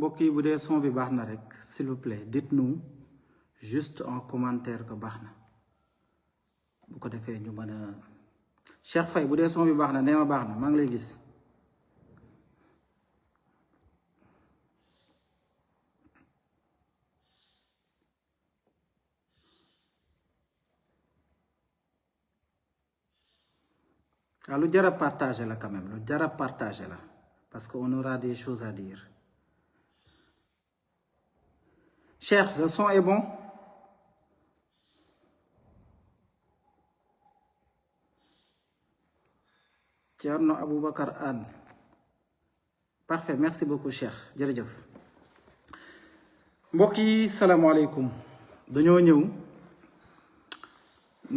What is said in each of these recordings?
mbokk yi bu dee son bi baax na rek s'il vous plaît dites-nous juste en commentaire que baax na bu ko defee ñu mën a Cheikh Faye bu dee son bi baax na nee ma baax na maa ngi lay gis. waaw lu jar a partager la quand même lu jar a partager la parce que on aura des choses à dire. Cheikh, le son est bon? Thierno Aboubacar Anne. Parfait, merci beaucoup Cheikh jërëjëf. mbokk yi salaamaaleykum dañoo ñëw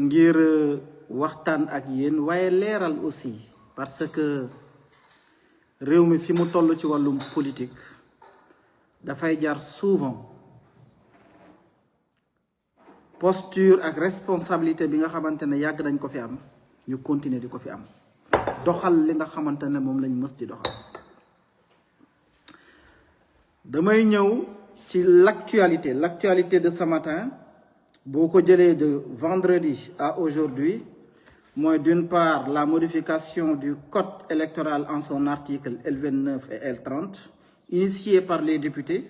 ngir waxtaan ak yéen waaye leeral aussi parce que réew mi fi mu toll ci wàllum politique dafay jar souvent posture ak responsabilité bi nga xamante ne yàgg nañ ko fi am ñu continuer di ko fi am doxal li nga xamante ne moom lañ mës di doxal. damay ñëw ci l'actualité de ce matin boo ko jëlee de vendredi à aujourd'hui mooy d'une part la modification du code électoral en son article L29 et L30 initiée par les députés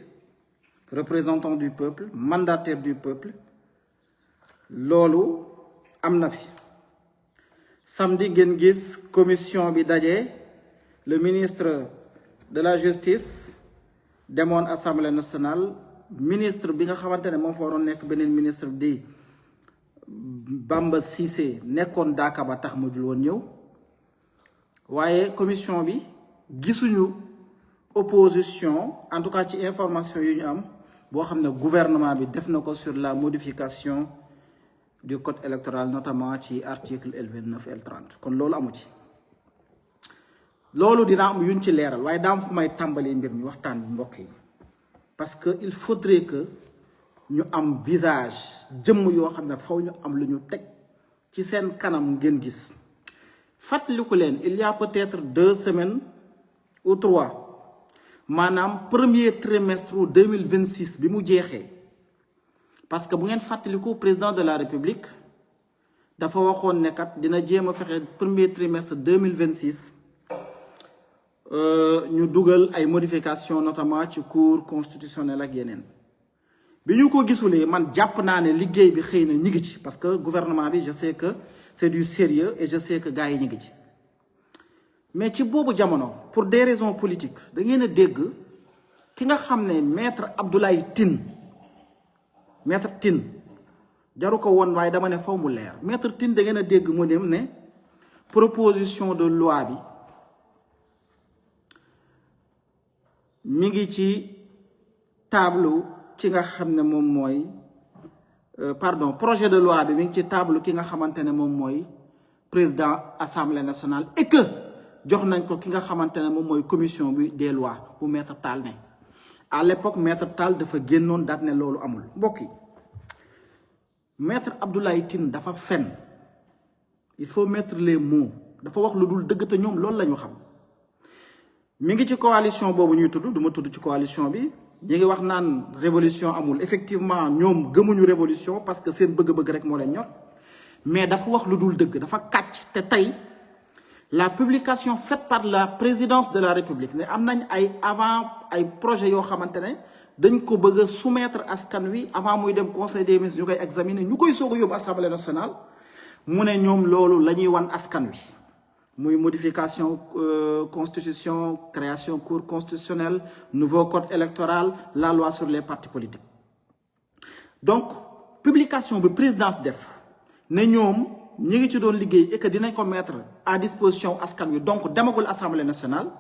représentants du peuple mandataires du peuple. loolu am na fi samedi ngeen gis commission bi daje le ministre de la justice demoon assemblée nationale ministre bi nga xamante ne moom fa waroon nekk beneen ministre di Bamba Cissé nekkoon daaka ba tax mu jul woon ñëw waaye commission bi gisuñu opposition en tout cas ci information yu ñu am boo xam ne gouvernement bi def na ko sur la modification du code électoral notamment ci article L29 L30 kon loolu amu ci loolu dina am yuñ ci leeral waaye daa am fu may tàmbali mbir mi waxtaan bi mbokk yi parce que il faudrait que ñu am visage jëmm yoo xam ne faw ñu am lu ñu teg ci seen kanam ngeen gis fàttaliku leen il y a peut-être 2 semaines ou 3 maanaam premier trimestre 2026 bi mu jeexee parce que bu ngeen fàttaliku président de la république dafa waxoon ne kat dina jéem a fexe premier trimestre 2026 ñu dugal ay modifications notamment ci cour constitutionnelle ak yeneen bi ñu ko gisulee man jàpp naa ne liggéey bi xëy na ñi ngi ci parce que gouvernement bi je sais que c'est du sérieux et je sais que gars yi ñi ngi ci mais ci boobu jamono pour des raisons politiques da ngeen a dégg ki nga xam ne maître Abdoulaye Tine jaru ko woon waaye dama ne faw mu leer maître Tine da ngeen a dégg mu dem ne proposition de loi bi mi ngi ci tableau ci nga xam ne moom mooy projet de loi bi mi ngi ci tableau ki nga xamante ne moom mooy président assemblée nationale et que jox nañ ko ki nga xamante ne moom mooy commission bi des lois bu maître Tall ne à l'époque maître Tall dafa génnoon daat ne loolu amul mbokk yi maître Abdoulaye Tine dafa fen il faut mettre les mots dafa wax lu dul dëgg te ñoom loolu la ñu xam mi ngi ci coalition boobu ñuy tudd du ma tudd ci coalition bi ñi ngi wax naan révolution amul effectivement ñoom gëmuñu révolution parce que seen bëgg-bëgg rek moo leen ñor mais dafa wax lu dul dëgg dafa kàcc te tey la publication faite par la présidence de la république ne am nañ ay projet yoo xamante ne dañ ko bëgg a soumettre askan wi avant muy dem conseil des ministres ñu koy examiner ñu koy soog a yóbbu assemblée nationale mu ne ñoom loolu la ñuy wan askan wi muy modification constitution création cour constitutionnelle nouveau code électoral la loi sur les partis politiques donc publication bi présidence def ne ñoom ñi ngi ci doon liggéey et que dinañ ko mettre à disposition askan wi donc demagul assemblée nationale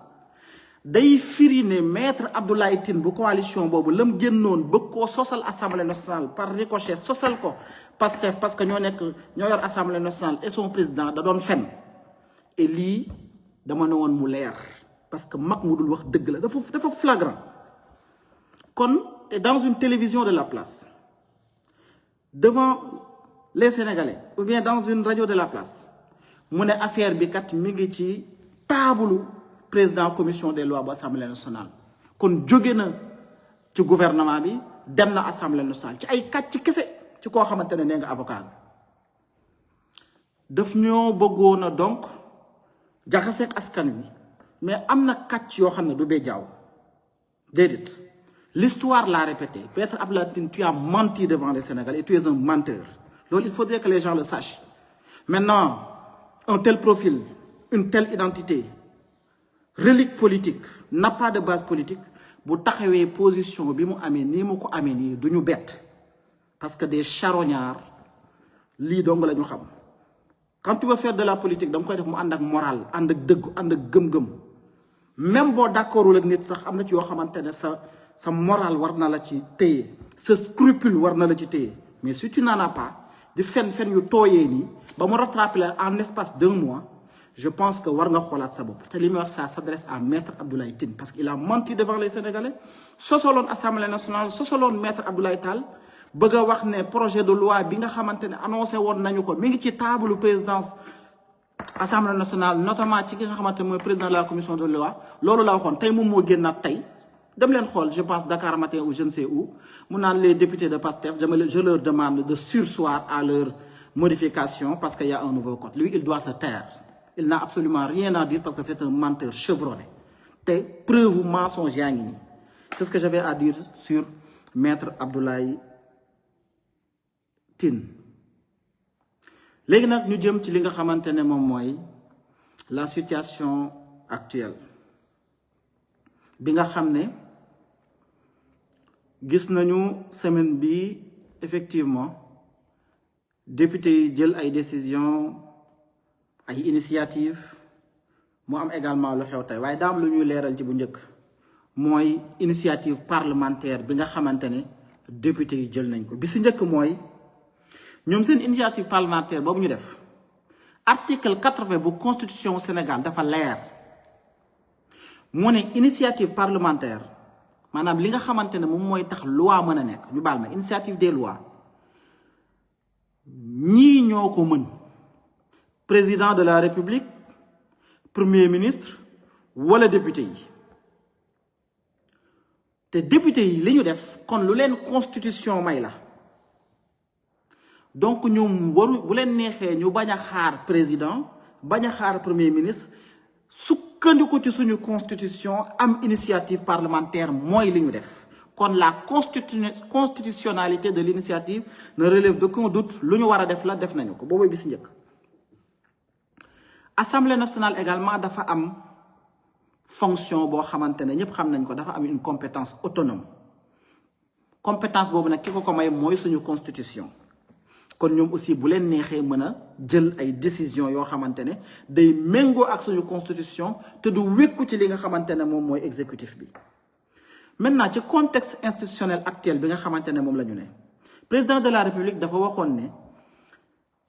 day firi ne maître Abdoulaye Tine bu coalition boobu lam génnoon bëgg koo sosal assemblée nationale par ricochet sosal ko Pastef parce que ñoo yor assemblée nationale et son président da doon fen et lii dama ne woon mu leer parce que mag mu dul wax dëgg la dafa flagrant kon et dans une télévision de la place devant les Sénégalais ou bien dans une radio de la place mu ne affaire bi kat mi ngi ci taabalu président commission des lois bu assemblée nationale kon jóge na ci gouvernement bi dem na assemblée nationale ci ay kàcc kese ci koo xamante ne nee nga avocat daf ñoo bëggoon a donc jaxaseeg askan wi mais am na kàcc yoo xam ne du bee jaaw déedéet l'histoire l'a répété. Maître Abdoulaye Tine, tu as menti devant les Sénégalais et tu es un menteur. Donc il faudrait que les gens le sachent. Maintenant, un tel profil, une telle identité, relique politique, n'a pas de base politique. Bu taxawee position bi mu amee nii mu ko amee nii du ñu bett parce que des charognards lii dong la ñu xam. Quand tu veux faire de la politique da nga koy def mu ànd ak moral ànd ak dëgg ànd ak gëm-gëm même boo d'accordul ak nit sax am na ci yoo xamante ne sa moral war na la ci téye sa scrupule war na la ci téye mais si tu n'en as pas di fen yu tooyee nii ba mu rattraper la en espace d'1 mois je pense que war nga xoolaat sa bopp te li muy wax ça s'adresse à Maître Abdoulaye Tine parce qu'il a menti devant les Sénégalais sosoloon Assemblée nationale sosoloon Maître Abdoulaye Tall bëgg a wax ne projet de loi bi nga xamante ne annoncé woon nañu ko mi ngi ci table présidence Assemblée nationale notamment ci ki nga xamante ne mooy président de la commission de loi loolu la waxoon tey moom moo génnaat tey dem leen xool je pense Dakar Matin ou je ne sais où mu naan les députés de PASTEF je leur demande de surseoir à leur modification parce qu'il y a un nouveau code. Lui il doit se taire il n'a absolument rien à dire parce que c'est un menteur chevronné te preuve mensonge yaa ngi nii c'est ce que j'avais à dire sur Maître Abdoulaye Tine. léegi nag ñu jëm ci li nga xamante ne moom mooy la situation actuelle bi nga xam ne gis nañu semaine bi effectivement député yi jël ay décisions ay initiatives mu am également lu xew tey waaye daam lu ñuy leeral ci bu njëkk mooy initiative parlementaire bi nga xamante ne député yi jël nañ ko bi si njëkk mooy ñoom seen initiative parlementaire boobu ñu def article 80 bu constitution Sénégal dafa leer mu ne initiative parlementaire maanaam li nga xamante ne moom mooy tax loi mën a nekk ñu baal ma initiative des lois ñii ñoo ko mën président de la république premier ministre wala député yi te député yi li ñu def kon lu leen constitution may la donc ñoom bu leen neexee ñu bañ a xaar président bañ a xaar premier ministre sukkandiku ci suñu constitution am initiative parlementaire mooy li ñu def kon la constitutionnalité de l'initiative ne relève d'aucun doute lu ñu war a def la def nañu ko boobu bi si njëkk. Assemblée nationale également dafa am fonction boo xamante ne ñëpp xam nañ ko dafa am une compétence autonome compétence boobu nag ki ko may mooy suñu constitution. kon ñoom aussi bu leen neexee mën a jël ay décisions yoo xamante ne day méngoo ak suñu constitution te du wékku ci li nga xamante ne moom mooy exécutif bi. maintenant ci contexte institutionnel actuel bi nga xamante ne moom la ñu ne président de la république dafa waxoon ne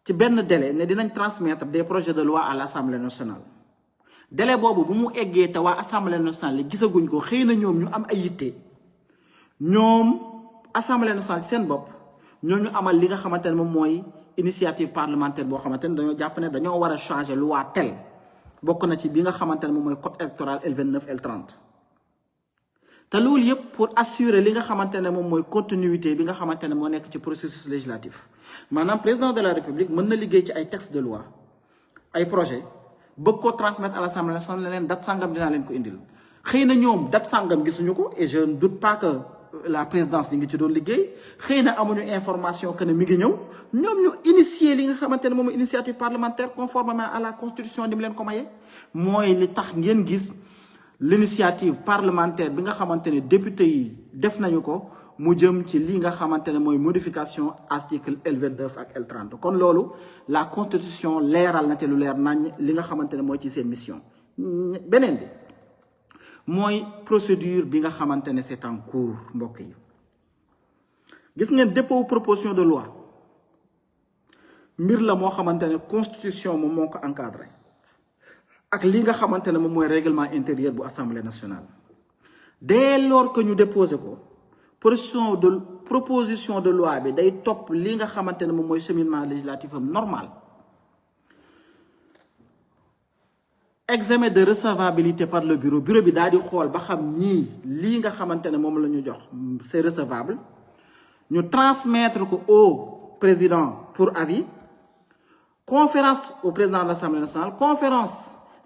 ci benn délai ne dinañ transmettre des projets de loi à l'Assemblée nationale délai boobu bu mu eggee te waa Assemblée nationale li gisaguñ ko xëy na ñoom ñu am ay yitte ñoom Assemblée nationale ci seen bopp. ñooñu amal li nga xamante ne moom mooy initiative parlementaire boo xamante ne dañoo jàpp ne dañoo war a changer loi tel bokk na ci bi nga xamante ne moom mooy code électoral L29 L30 te loolu yëpp pour assurer li nga xamante ne moom mooy continuité bi nga xamante ne moo nekk ci processus législatif maanaam président de la république mën na liggéey ci ay texte de loi ay projet bëgg ko transmettre à l'Assemblée nationale ne leen date sangam dinaa leen ko indil xëy na ñoom date sangam gisuñu ko et je ne doute pas que la présidence yi ngi ci doon liggéey xëy na amuñu information que ne mi ngi ñëw ñoom ñu initier li nga xamante ne moom initiative parlementaire conformément à la constitution di mu leen ko maye mooy li tax ngeen gis l'initiative parlementaire bi nga xamante ne député yi def nañu ko mu jëm ci li nga xamante ne mooy modification article L29 ak L30 kon loolu la constitution leeral na te lu leer nañ li nga xamante ne mooy ci seen mission beneen bi mooy procédure bi nga xamante ne c'est en cours mbokk yi gis ngeen dépôt proposition de loi mbir la moo xamante ne constitution moom moo ko encadré ak li nga xamante ne moom mooy règlement intérieur bu assemblée nationale dès lors que ñu déposé ko proposition de loi bi day topp li nga xamante ne moom mooy cheminement législatif am normal examen de recevabilité par le bureau bi daal di xool ba xam ñii lii nga xamante ne moom la ñu jox c'est recevable ñu transmettre ko au président pour avis, conférence au président de l'Assemblée nationale, conférence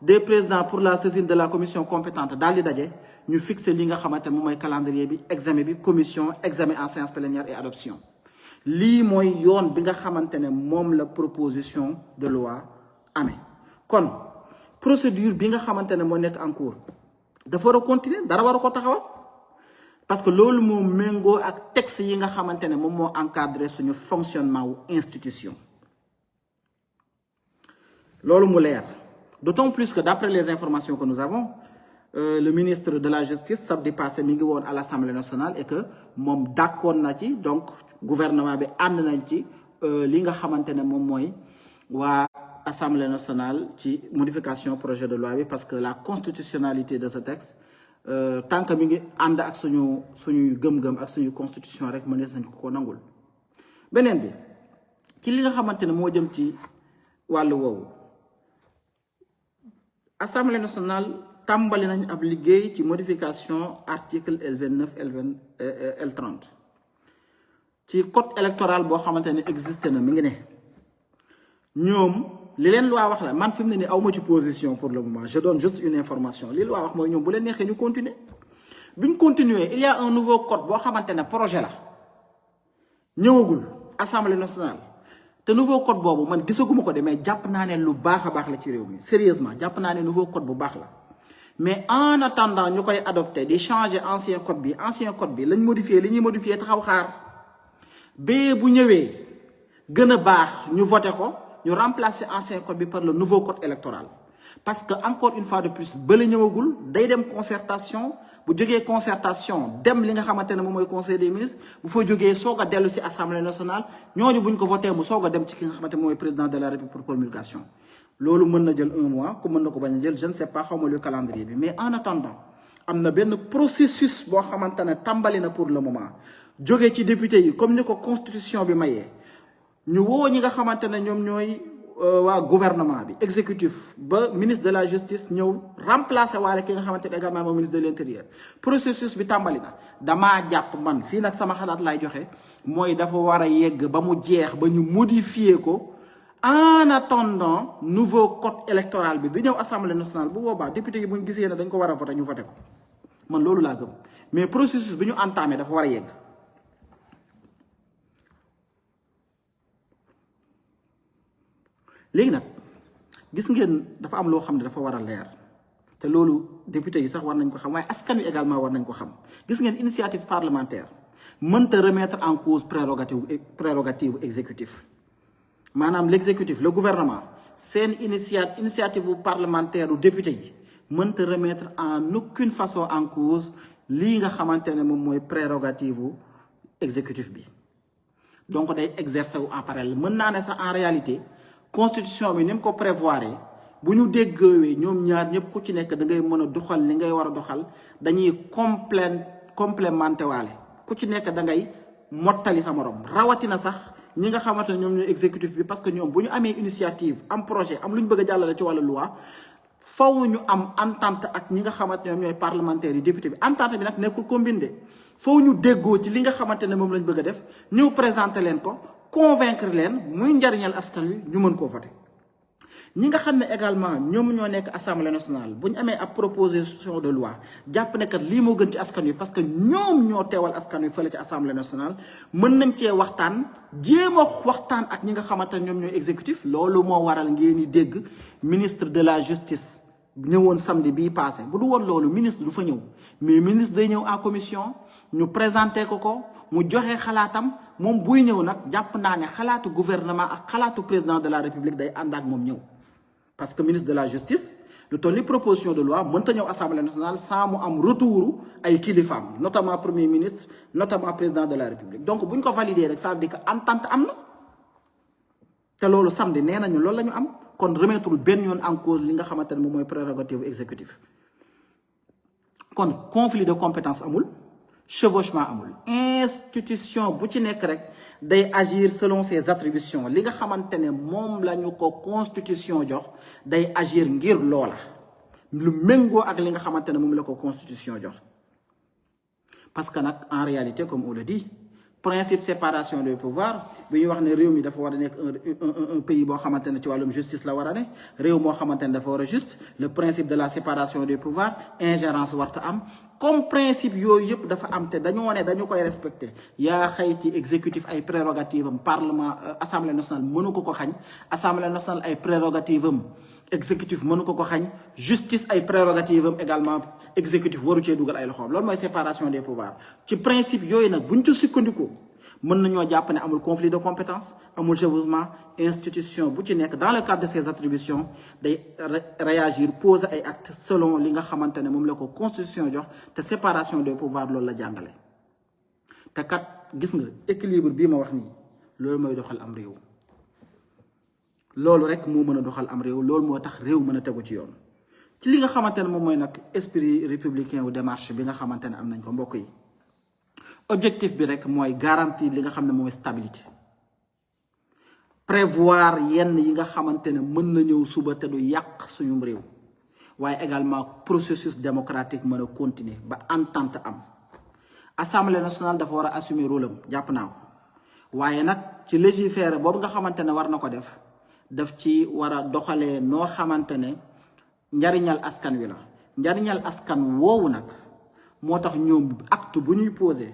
des présidents pour la saisine de la commission compétente daal di daje ñu fixer li nga xamante ne moom mooy calendrier bi examen bi commission examen en séance plénière et adoption. lii mooy yoon bi nga xamante ne moom la proposition de loi amee kon procédure bi nga xamante ne moo nekk en cours dafa war a continuer dara war a ko taxawal parce que loolu moo méngoo ak texte yi nga xamante ne moom moo encadré suñu fonctionnement wu institution loolu mu leer d'autant plus que d'après les informations que nous avons le ministre de la justice samedi passé mi ngi woon à l'Assemblée nationale et que moom d'accord na ci donc gouvernement bi ànd nañ ci li nga xamante ne moom mooy waa Assemblée nationale ci modification projet de loi bi parce que la constitutionnalité de ce texte tant que mi ngi ànd ak suñuy gëm-gëm ak suñu constitution rek mënees nañ ko nangul. beneen bi ci li nga xamante ne moo jëm ci wàllu woowu Assemblée nationale tàmbali nañ ab liggéey ci modification article L29 L30 ci code électoral boo xamante ne existé na mi ngi ne ñoom li leen loi wax la man fi mu ne nii aw ma ci position pour le moment je donne juste une information li loi wax mooy ñoom bu leen neexee ñu continuer bi ñu continuer il y a un nouveau code boo xamante ne projet la ñëwagul Assemblée nationale te nouveau code boobu man gisaguma ko de mais jàpp naa ne lu baax a baax la ci réew mi sérieusement jàpp naa ne nouveau code bu baax la mais en attendant ñu koy adopté di changer ancien code bi lañ modifier li ñuy modifier taxaw xaar ba bu ñëwee gën a baax ñu voté ko ñu remplacer ancien code bi par le nouveau code électoral parce que encore une fois de plus bële ñëwagul day dem concertation bu jógee concertation dem li nga xamante ne moom mooy conseil des ministres bu fa jógee soog a dellu si assemblée nationale ñooñu buñ ko voté mu soog a dem ci ki nga xamante ne moom mooy président de la république pour promulgation loolu mën na jël 1 mois ku mën na ko bañ a jël je ne sais pas xaw ma lu calendrier bi mais en attendant am na benn processus boo xamante ne tàmbali na pour le moment jógee ci député yi comme ni ko constitution bi mayee ñu woo ñi nga xamante ne ñoom ñooy waa gouvernement bi exécutif ba ministre de la justice ñëw remplacer waale ki nga xamante ne également moom ministre de l'intérieur processus bi tàmbali na damaa jàpp man fii nag sama xalaat laay joxe mooy dafa war a yegg ba mu jeex ba ñu modifier ko en attendant nouveau code électoral bi ñëw assemblée nationale bu boobaa député yi bu ñu gisee ne dañ ko war a voter ñu voter ko man loolu laa gëm mais processus bi ñu entamé dafa war a yegg. léegi nag gis ngeen dafa am loo xam ne dafa war a leer te loolu député yi sax war nañ ko xam waaye askan wi également war nañ ko xam gis ngeen initiative parlementaire mënta remettre en cause prérogative exécutif maanaam l'exécutif le gouvernement seen initiative parlementaire u député yi mënta remettre en aucune façon en cause lii nga xamante ne moom mooy prérogative exécutif bi donc day exercer wu en parallèle mën naa ne sax en réalité constitution bi ni mu ko prévoir bu ñu déggoowee ñoom ñaar ñëpp ku ci nekk da ngay mën a doxal li ngay war a doxal dañuy complémenté waale ku ci nekk da ngay mottali sa morom rawatina sax ñi nga xamante ne ñoom ñooy exécutif bi parce que ñoom bu ñu amee initiative am projet am lu ñu bëgg a jàllale ci wàllu loi faw ñu am entente ak ñi nga xamante ne ñoom ñooy parlementaires yi député bi entente bi nag nekkul combine faw ñu déggoo ci li nga xamante ne moom lañ bëgg a def ñëw présenter leen ko convaincre leen muy njariñal askan wi ñu mën koo voter ñi nga xam ne également ñoom ñoo nekk assemblée nationale bu ñu amee ab proposition de loi jàpp ne kat lii moo gën ci askan wi parce que ñoom ñoo teewal askan wi fële ci assemblée nationale mën nañ cee waxtaan jéem a waxtaan ak ñi nga xamante ne ñoom ñooy exécutif loolu moo waral ngeen di dégg ministre de la justice ñëwoon samedi bii passé bu du woon loolu ministre du fa ñëw mais ministre day ñëw en commission ñu présenté ko mu joxe xalaatam moom buy ñëw nag jàpp naa ne xalaatu gouvernement ak xalaatu président de la république day ànd ak moom ñëw parce que ministre de la justice lu toll ni proposition de loi mënta ñëw assemblée nationale sans mu am retour ay kilifaam notamment premier ministre notamment président de la république donc bu ñu ko valider rek ça veut dire que entente am na te loolu samedi nee nañu loolu la ñu am kon remettre benn yoon en cause li nga xamante ne moom mooy prérogative exécutif kon conflit de compétence amul chevauchement amul institution bu ci nekk rek day agir selon ses attributions li nga xamante ne moom la ñu ko constitution jox day agir ngir loola lu méngoo ak li nga xamante ne moom la ko constitution jox parce que nag en réalité comme on le dit principe séparation des pouvoirs bi ñuy wax ne réew mi dafa war a nekk un pays boo xamante ne ci wàllum justice la war a ne réew moo xamante ne dafa war a juste le principe de la séparation des pouvoirs ingérence warta am comme principe yooyu yëpp dafa am te dañoo ne dañu koy respecté yaa xayti exécutif ay prérogative am parlement assemblée nationale mënu ko xañ assemblée nationale ay prérogative am exécutif mënu ko xañ justice ay prérogative am également exécutif waru cee dugal ay loxoom loolu mooy séparation des pouvoirs ci principe yooyu nag buñ ci sukkandikoo mën nañoo jàpp ne amul conflit de compétence amul chevauchement institution bu ci nekk dans le cadre de ses attributions day réagir poser ay actes selon li nga xamante ne moom la ko constitution jox te séparation des pouvoirs loolu la jàngale te kat gis nga équilibre bii ma wax nii loolu mooy doxal am réew loolu rek moo mën a doxal am réew loolu moo tax réew mën a tegu ci yoon ci li nga xamante ne moom mooy nag esprit républicain wu démarche bi nga xamante ne am nañ ko mbokk yi objectif bi rek mooy garantir li nga xam ne mooy stabilité prévoir yenn yi nga xamante ne mën na ñëw suba te du yàq suñu réew waaye également processus démocratique mën a continuer ba entente am assemblée nationale dafa war a assumer rôle am jàpp naa ko waaye nag ci légiférer boobu nga xamante ne war na ko daf ci war a doxalee noo xamante ne njariñal askan wi la njariñal askan woowu nag moo tax ñoom acte bu ñuy poser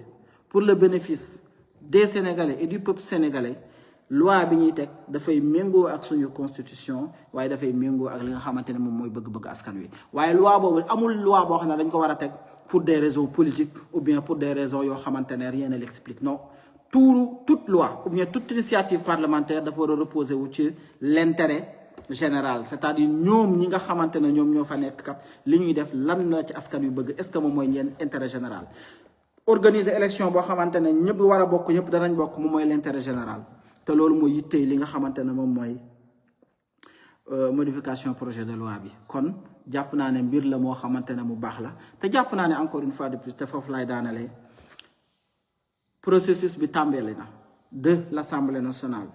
pour le bénéfice des Sénégalais et du peuple sénégalais loi bi ñuy teg dafay méngoo ak suñu constitution waaye dafay méngoo ak li nga xamante ne moom mooy bëgg-bëgg askan wi waaye loi boobu amul loi boo xam ne dañ ko war a teg pour des raisons politiques ou bien pour des raisons yoo xamante ne rien ne l'explique non toute loi ou bien toute initiative parlementaire dafa war a reposer wu ci l'intérêt général c'est-à-dire ñoom ñi nga xamante ne ñoom ñoo fa nekk kat li ñuy def lan la ci askan yu bëgg est-ce que moom mooy ñeen intérêt général organiser élection boo xamante ne ñëpp war a bokk ñëpp danañ bokk moom mooy l'intérêt général te loolu mooy yittey li nga xamante ne moom mooy modification projet de loi bi kon jàpp naa ne mbir la moo xamante ne mu baax la te jàpp naa ne encore une fois de plus te foofu laay daanalee processus bi tàmbali na de l'Assemblée nationale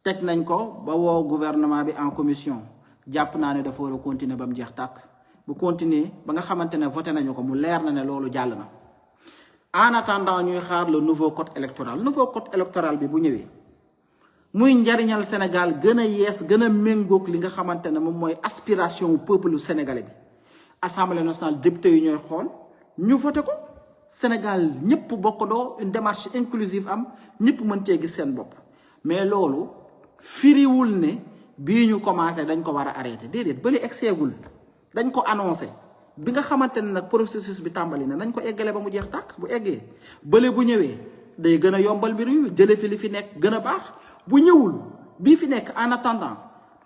teg nañ ko ba woo gouvernement bi en commission jàpp naa ne dafa war a continuer ba mu jeex tàkk bu continuer ba nga xamante ne voté nañu ko mu leer na ne loolu jàll na en attendant ñuy xaar le nouveau code électoral bi bu ñëwee muy njariñal Sénégal gën a yees gën a méngoog li nga xamante ne moom mooy aspiration wu peuple sénégalais bi assemblée nationale député yi ñooy xool ñu voté ko Sénégal ñëpp bokkandoo une démarche inclusive am ñëpp mën cee gis seen bopp mais loolu firiwul ne bii ñu commencé dañ ko war a arrêté déedéet bële egseegul dañ ko annoncé bi nga xamante ne nag processus bi tàmbali na nañ ko eggale ba mu jeex tàkk bu eggee bële bu ñëwee day gën a yombal mbir yu jële fi li fi nekk gën a baax bu ñëwul bii fi nekk en attendant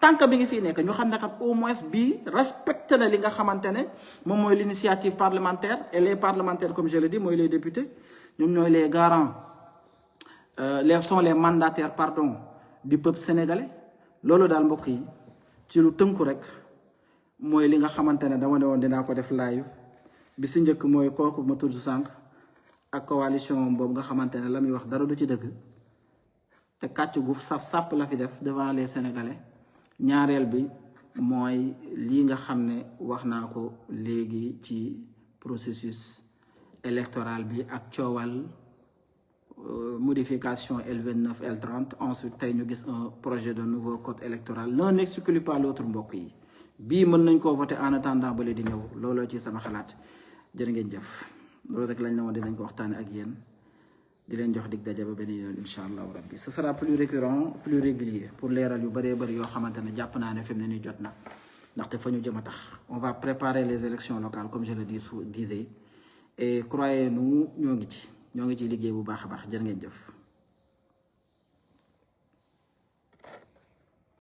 tant que bi ngi fi nekk ñu xam ne kat au moins bii respecté na li nga xamante ne moom mooy l'initiative parlementaire et les parlementaires comme je le dis mooy les députés ñoom ñooy les garants sont les mandataires pardon du peuple sénégalais loolu daal mbokk yi ci lu tënku rek mooy li nga xamante ne dama ne woon dinaa ko def live bi si njëkk mooy kooku ma tudd sànq ak coalition boobu nga xamante ne la muy wax dara du ci dëgg te kàcc gu saf sàpp la fi def devant les sénégalais ñaareel bi mooy lii nga xam ne wax naa ko léegi ci processus électoral bi ak coowal modification L29 L30 ensuite tey ñu gis un projet de nouveau code électoral l'un n'exclut pas l'autre mbokk yi bii mën nañ koo voter en attendant ba di ñëw looloo ci sama xalaat jërë ngeen jëf loolu rek lañ la woon dinañ ko waxtaane ak yéen di leen jox dig daje ba benn yoon incha allahu rabbi ce sera plus récurrent plus régulier pour leeral yu bëree bëri yoo xamante ne jàpp naa ne fi mu ne nii jot na ndaxte fa ñu jëm a tax on va préparer les élections locales comme je le disais et croyez-nous ñoo ngi ci liggéey bu baax a baax jërë ngeen jëf